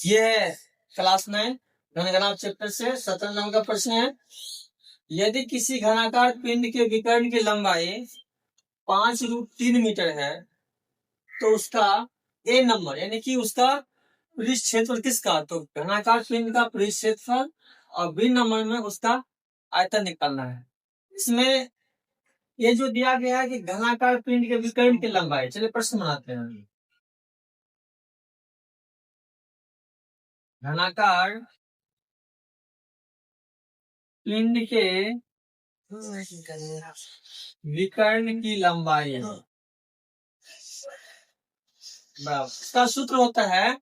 ये है class 9 घनगणना chapter से 17 नंबर का प्रश्न है। यदि किसी घनाकार पिंड के विकर्ण की लंबाई 5√3 मीटर है तो उसका ए नंबर यानी कि उसका पृष्ठ क्षेत्रफल किसका, तो घनाकार पिंड का पृष्ठ क्षेत्रफल और बी नंबर में उसका आयतन निकालना है। इसमें ये जो दिया गया है कि घनाकार पिंड के विकर्ण की लंबाई, चलिए प्रश्न बनाते हैं। घनाकार पिंड के विकर्ण की लंबाई इसका सूत्र होता है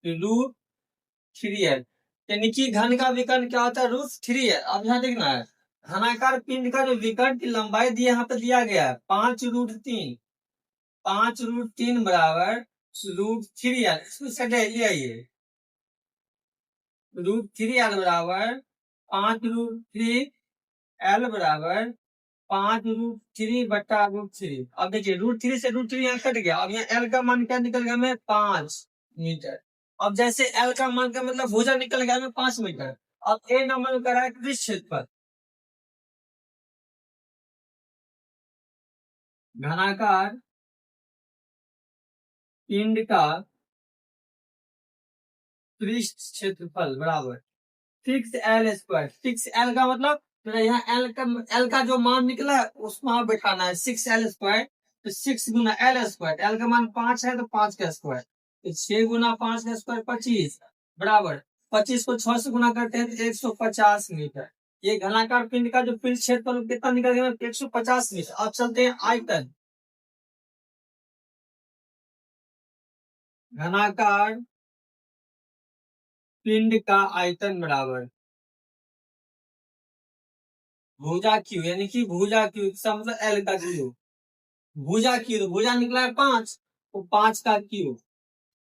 √3l, यानी कि घन का विकर्ण क्या होता है, √3l। अब यहाँ देखना है घनाकार पिंड का जो विकर्ण की लंबाई दिया यहाँ पे दिया गया है 5√3, 5√3 बराबर √3l। इसको सेट ले आइए, √3l बराबर 5√3l बराबर 5√3/√3। अब देखिए √3 से √3 यहाँ कट गया। अब यहाँ एल का मान क्या निकल गया हमें, 5 मीटर। अब जैसे एल का मान का मतलब भुजा निकल गया हमें 5 मीटर। अब ए नंबर कर रहा है पृष्ठ क्षेत्रफल। घनाकार पिंड का पृष्ठ क्षेत्रफल बराबर 6l²। 6l का मतलब तो यहाँ एल का जो मान निकला है उसमें बैठाना है 6l²। तो 6 गुना l², एल का मान 5 है तो 5 का स्क्वायर, तो 6 गुना 5 का स्क्वायर 25 बराबर 25 को 6 से गुना करते हैं तो 150 मीटर। ये घनाकार पिंड का जो पृष्ठ क्षेत्रफल कितना निकल गया, 150 मीटर। अब चलते हैं आयतन। घनाकार पिंड का आयतन बराबर भुजा क्यू, यानी कि भुजा क्यू इसका मतलब एल का क्यू। भुजा क्यू, भुजा निकला है 5 तो 5 का क्यू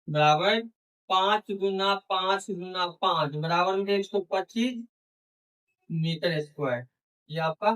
बराबर 5 गुना 5 बराबर में 125 मीटर स्क्वायर। ये आपका